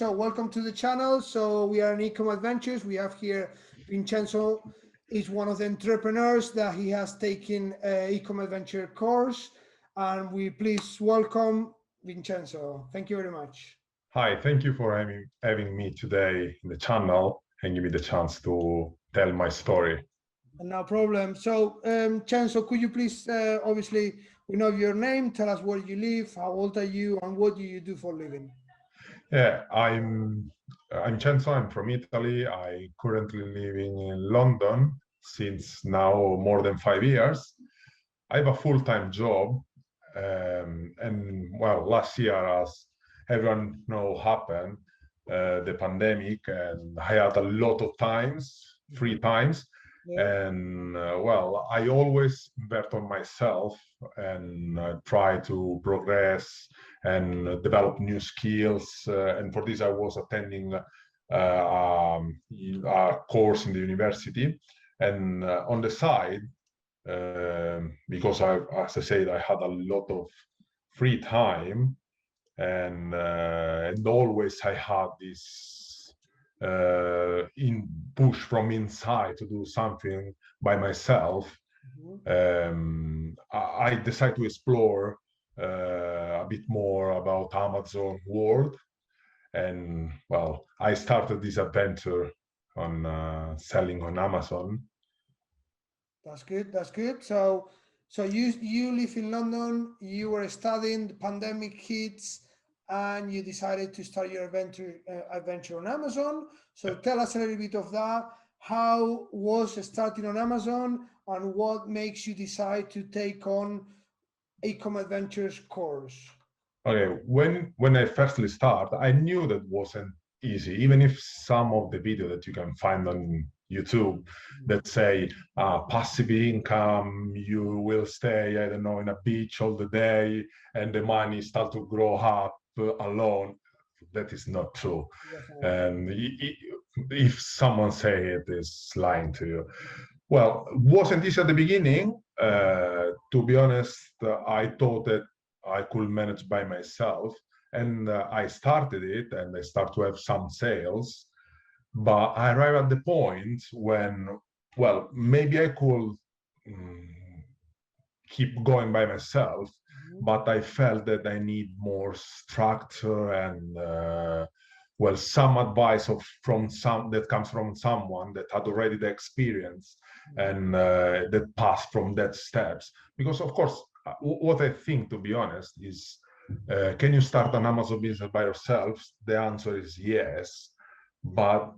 So welcome to the channel. So we are in EcomAdventures. We have here Vincenzo is one of the entrepreneurs that he has taken a EcomAdventure course, and we please welcome Vincenzo. Thank you very much. Hi, thank you for having me today in the channel and give me the chance to tell my story. No problem. So, Vincenzo, could you please, obviously, we know your name, tell us where you live, how old are you, and what do you do for a living? Yeah, I'm Cenzo. I'm from Italy. I currently living in London since now more than 5 years. I have a full-time job, and well, last year, as everyone know, happened the pandemic, and I had a lot of free times. Yeah. And well, I always bet on myself and try to progress and develop new skills. And for this, I was attending a course in the university. And on the side, because as I said, I had a lot of free time, and always I had this in push from inside to do something by myself. I decided to explore a bit more about Amazon world, and well, I started this adventure on selling on Amazon. That's good. That's good. So you live in London. You were studying. The pandemic hits, and you decided to start your adventure on Amazon. So tell us a little bit of that. How was starting on Amazon, and what makes you decide to take on EcomAdventures course? Okay, when I firstly start, I knew that wasn't easy. Even if some of the video that you can find on YouTube that say passive income, you will stay, I don't know, in a beach all the day, and the money start to grow up alone. That is not true. And if someone say it, is lying to you. Well, wasn't this at the beginning? To be honest, I thought that I could manage by myself, and I started it, and I start to have some sales. But I arrived at the point when, well, maybe I could keep going by myself, but I felt that I need more structure and well, some advice from some that comes from someone that had already the experience and that passed from that steps. Because of course, what I think, to be honest, is can you start an Amazon business by yourself? The answer is yes, but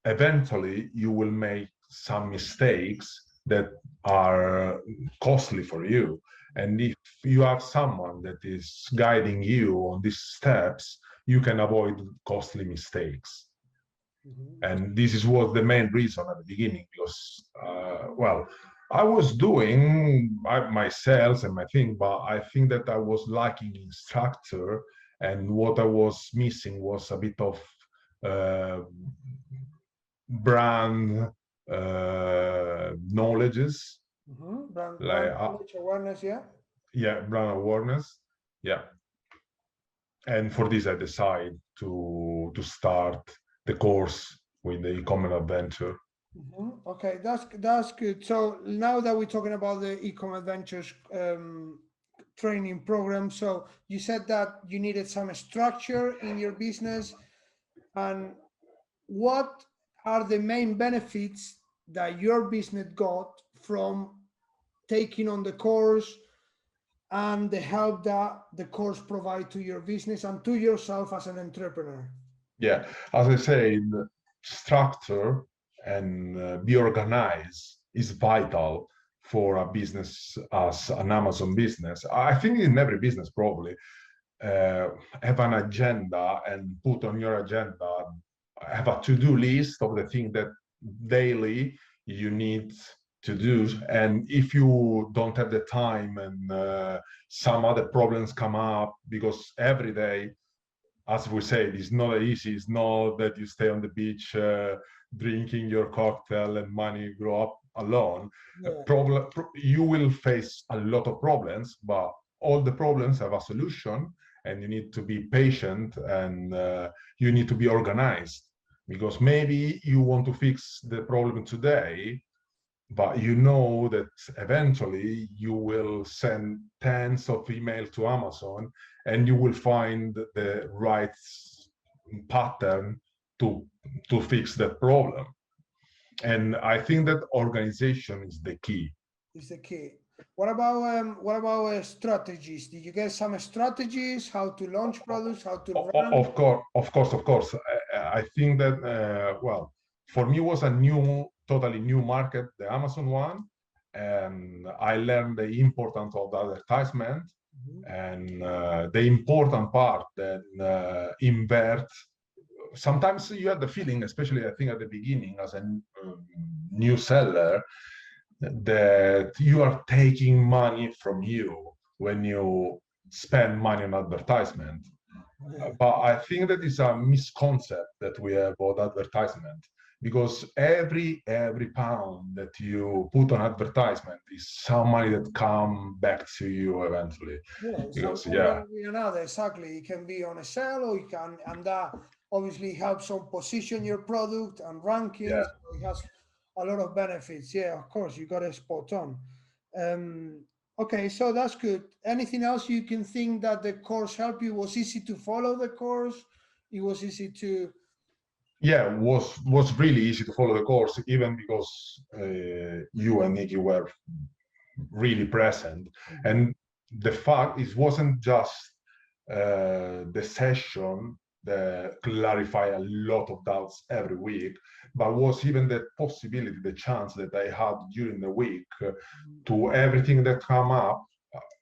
eventually you will make some mistakes that are costly for you. And if you have someone that is guiding you on these steps, you can avoid costly mistakes. And this is what the main reason at the beginning, because well, I was doing my sales and my thing, but I think that I was lacking in structure, and what I was missing was a bit of brand knowledges, Brand like knowledge, awareness, yeah, brand awareness, yeah. And for this, I decided to start the course with the EcomAdventure. Okay, that's good. So now that we're talking about the EcomAdventures training program, so you said that you needed some structure in your business, and what are the main benefits that your business got from taking on the course, and the help that the course provide to your business and to yourself as an entrepreneur? Yeah, as I said, structure and be organized is vital for a business as an Amazon business. I think in every business probably have an agenda and put on your agenda, have a to-do list of the things that daily you need to do. And if you don't have the time and some other problems come up, because every day, as we said, it's not easy. It's not that you stay on the beach drinking your cocktail and money grow up alone. You will face a lot of problems, but all the problems have a solution, and you need to be patient, and you need to be organized, because maybe you want to fix the problem today, but you know that eventually you will send tens of emails to Amazon and you will find the right pattern to fix that problem. And I think that organization is the key. Is the key. What about strategies? Did you get some strategies how to launch products, how to run? Of course. I think that well, for me was a totally new market, the Amazon one, and I learned the importance of the advertisement and the important part that invert. Sometimes you have the feeling, especially I think at the beginning as a new seller, that you are taking money from you when you spend money on advertisement. But I think that is a misconcept that we have about advertisement, because every pound that you put on advertisement is some money that come back to you eventually. Yeah, Because one way or another, exactly. It can be on a sale, or you can, and that obviously helps on position your product and rankings. So it has a lot of benefits. Yeah, of course, you got it spot on. Okay, so that's good. Anything else you can think that the course helped you? Was easy to follow the course? It was easy to. Yeah, was really easy to follow the course, even because you and Nikki were really present. And the fact it wasn't just the session that clarify a lot of doubts every week, but was even the possibility, the chance that I had during the week to everything that come up.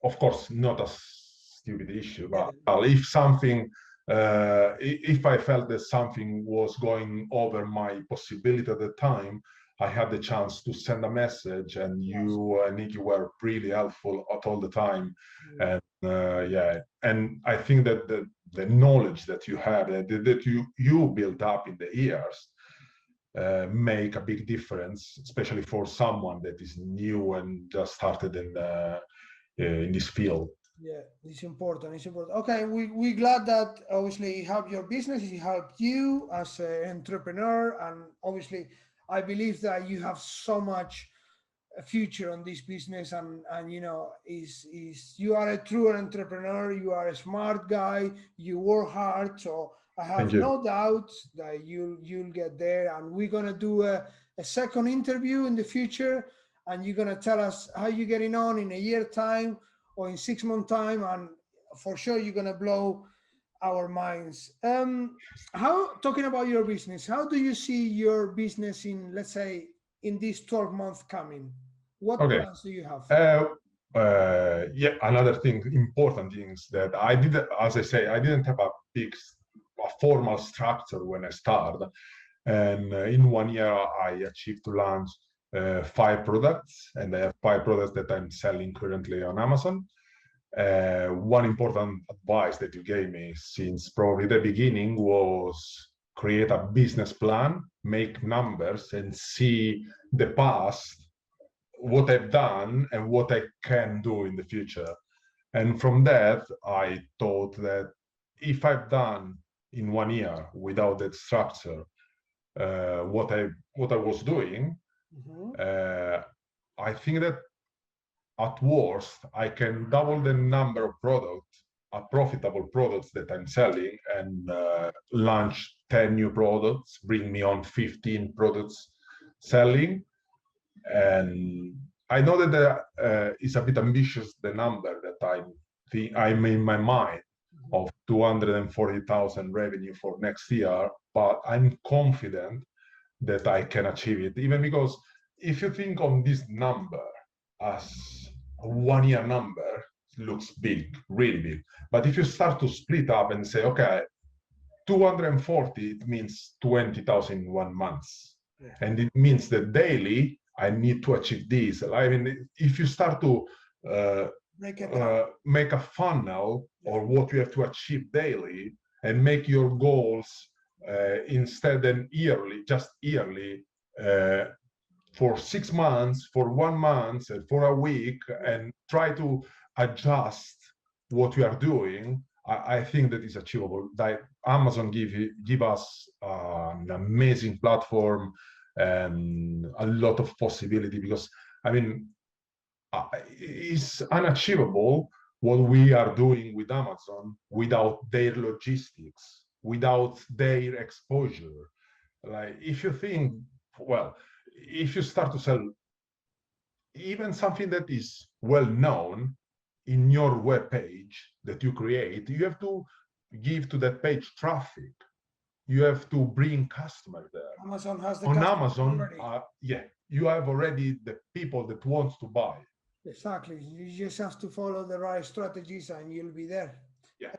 Of course, not a stupid issue, but if something, if I felt that something was going over my possibility at the time, I had the chance to send a message, and you and Nikki were really helpful at all the time. And yeah, and I think that the knowledge that you have, that you built up in the years, make a big difference, especially for someone that is new and just started in this field. Yeah, it's important. It's important. Okay, we're glad that obviously it helped your business, it helped you as an entrepreneur, and obviously I believe that you have so much future on this business, and you know, is you are a true entrepreneur, you are a smart guy, you work hard, so I have no doubt that you'll get there. And we're gonna do a second interview in the future, and you're gonna tell us how you're getting on in a year time or in 6 months time, and for sure you're gonna blow our minds. How, talking about your business, how do you see your business in, let's say, in this 12 months coming? What plans do you have? Yeah, another thing, important things that I did, as I say, I didn't have a formal structure when I started, and in 1 year I achieved to launch 5 products, and I have 5 products that I'm selling currently on Amazon. One important advice that you gave me since probably the beginning was create a business plan, make numbers, and see the past, what I've done and what I can do in the future. And from that, I thought that if I've done in 1 year without that structure what I was doing, I think that at worst I can double the number of products, profitable products that I'm selling, and launch 10 new products, bring me on 15 products selling. And I know that it's a bit ambitious, the number that I'm in my mind of 240,000 revenue for next year, but I'm confident that I can achieve it. Even because if you think on this number as a 1 year number, it looks big, really big. But if you start to split up and say, okay, 240, it means 20,000 in 1 month. And it means that daily I need to achieve this. I mean, if you start to make a funnel or what you have to achieve daily, and make your goals instead than yearly, just yearly, for 6 months, for 1 month, and for a week, and try to adjust what you are doing, I think that is achievable. Like Amazon give us an amazing platform and a lot of possibility, because I mean it's unachievable what we are doing with Amazon without their logistics, without their exposure. Like if you think, well, if you start to sell even something that is well known in your web page that you create, you have to give to that page traffic. You have to bring customers there. Amazon has the On customers Amazon, already. yeah, you have already the people that wants to buy. Exactly. You just have to follow the right strategies and you'll be there. Yeah.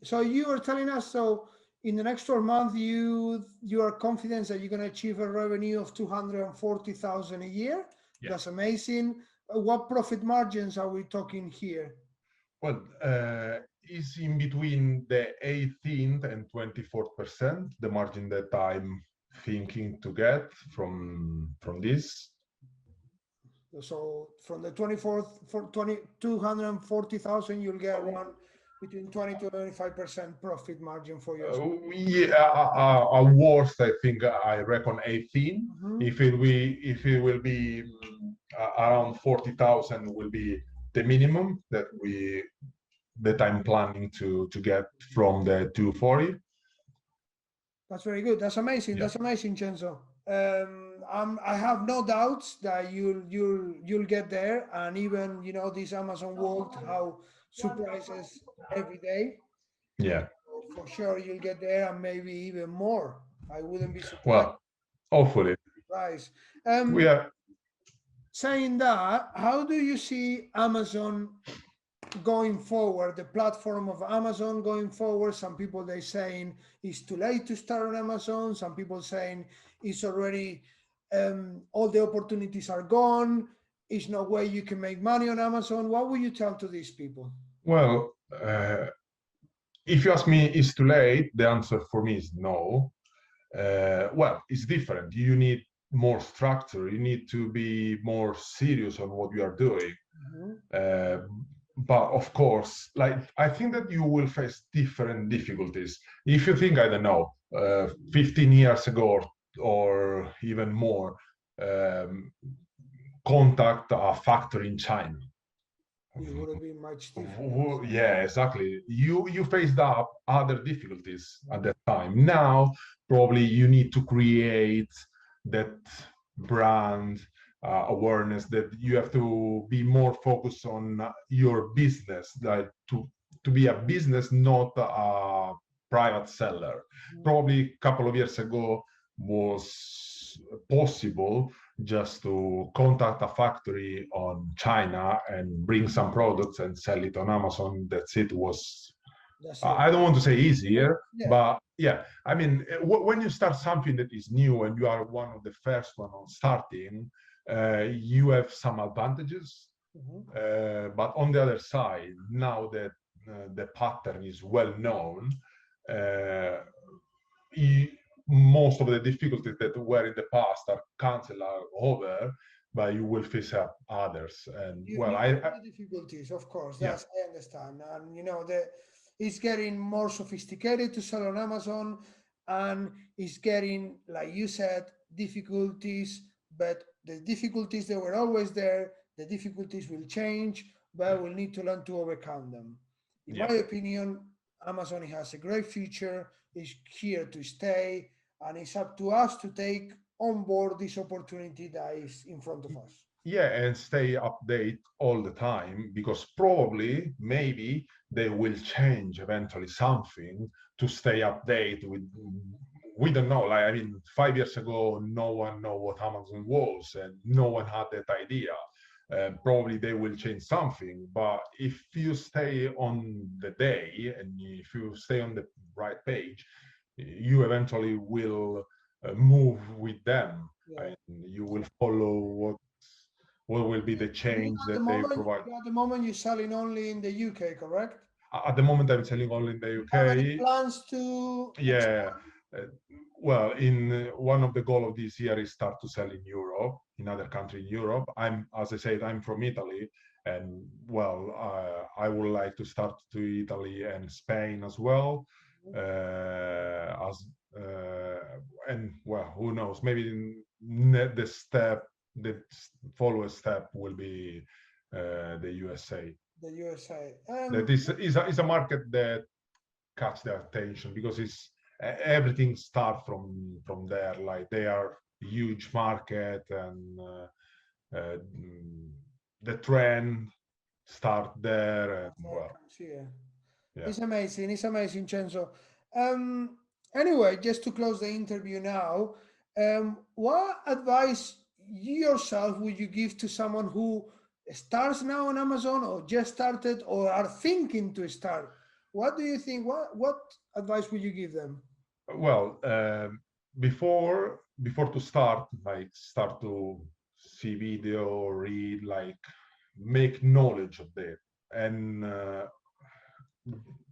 So you were telling us, so in the next 12 months, you are confident that you're going to achieve a revenue of 240,000 a year. Yeah. That's amazing. What profit margins are we talking here? Well, is in between the 18th and 24%, the margin that I'm thinking to get from this. So from the 24th for 240,000, you'll get around between 20 to 25% profit margin for yourself. Yeah, worst, I think I reckon 18. Mhm. If it will be around 40,000 will be the minimum that I'm planning to get from the 240. That's very good. That's amazing. Yeah. That's amazing, Chenzo. I have no doubts that you'll get there, and even this Amazon world, how surprises every day. Yeah. For sure, you'll get there, and maybe even more. I wouldn't be surprised. Well, hopefully. Surprised. We are. Saying that, how do you see Amazon going forward, the platform of Amazon going forward? Some people they saying it's too late to start on Amazon. Some people saying it's already all the opportunities are gone. There's no way you can make money on Amazon. What would you tell to these people? Well, if you ask me, is too late? The answer for me is no. Well, it's different. You need more structure. You need to be more serious on what you are doing. But of course, like I think that you will face different difficulties. If you think, I don't know, 15 years ago or even more, contact a factory in China. It would have been much different. Yeah, exactly. You faced up other difficulties at that time. Now, probably you need to create that brand awareness, that you have to be more focused on your business, like to be a business, not a private seller. Probably a couple of years ago was possible just to contact a factory on China and bring some products and sell it on Amazon. That's it. I don't want to say easier, but yeah, I mean, when you start something that is new and you are one of the first one on starting, you have some advantages. But on the other side, now that the pattern is well known, most of the difficulties that were in the past are cancelled, are over, but you will face up others. And the difficulties, of course, that's I understand. And it's getting more sophisticated to sell on Amazon, and it's getting, like you said, difficulties, but the difficulties that were always there, the difficulties will change, but we'll need to learn to overcome them. In my opinion, Amazon has a great future, is here to stay, and it's up to us to take on board this opportunity that is in front of us. Yeah, and stay update all the time, because probably maybe they will change eventually something to stay update with. We don't know. Like, I mean, 5 years ago, no one know what Amazon was, and no one had that idea. Probably they will change something, but if you stay on the day and if you stay on the right page, you eventually will move with them, and you will follow what will be the change that they provide. At the moment, you're selling only in the UK, correct? At the moment, I'm selling only in the UK. Have any plans to? Yeah. Well, in one of the goals of this year is start to sell in Europe, in other countries in Europe. As I said, I'm from Italy, and well, I would like to start to Italy and Spain as well. As and well, who knows? Maybe the follow step will be the USA. The USA. That is a market that catch their attention because it's everything starts from there. Like they are huge market, and the trend start there, and well, Yeah. yeah. It's amazing. It's amazing, Censo. Anyway, just to close the interview now, what advice you yourself would you give to someone who starts now on Amazon or just started or are thinking to start? What do you think? What advice would you give them? Well, before to start, like start to see video, read, like make knowledge of that, and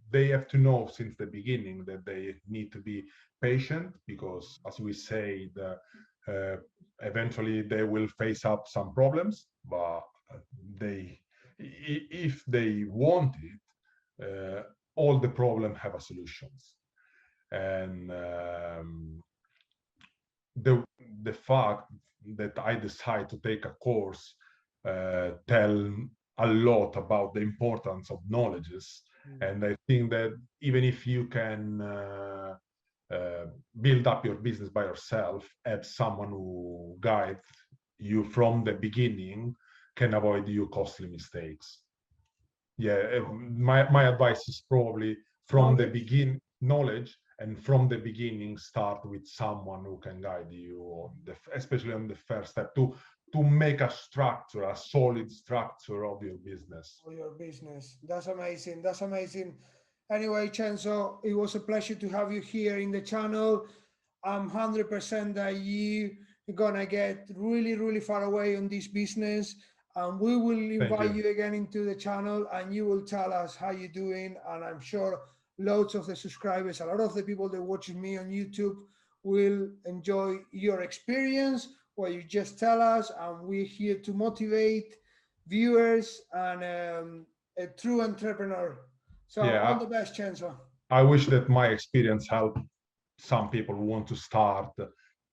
they have to know since the beginning that they need to be patient because, as we say, eventually they will face up some problems, but they, if they want it, all the problems have a solutions. And the fact that I decide to take a course tell a lot about the importance of knowledges. And I think that even if you can build up your business by yourself, have someone who guides you from the beginning can avoid you costly mistakes. Yeah, my advice is probably from the begin knowledge, and from the beginning start with someone who can guide you on especially on the first step to make a structure, a solid structure of your business. For your business. That's amazing. That's amazing. Anyway, Censo, it was a pleasure to have you here in the channel. I'm 100% that you're gonna get really, really far away on this business. And we will invite you again into the channel and you will tell us how you're doing. And I'm sure loads of the subscribers, a lot of the people that watching me on YouTube will enjoy your experience, what you just tell us. And we're here to motivate viewers and a true entrepreneur. So Yeah, all the best, Censo. I wish that my experience helped some people who want to start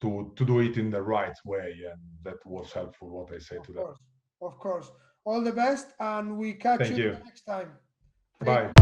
to do it in the right way, and that was helpful what I say to them. Of course. All the best, and we catch Thank you. next time. Bye.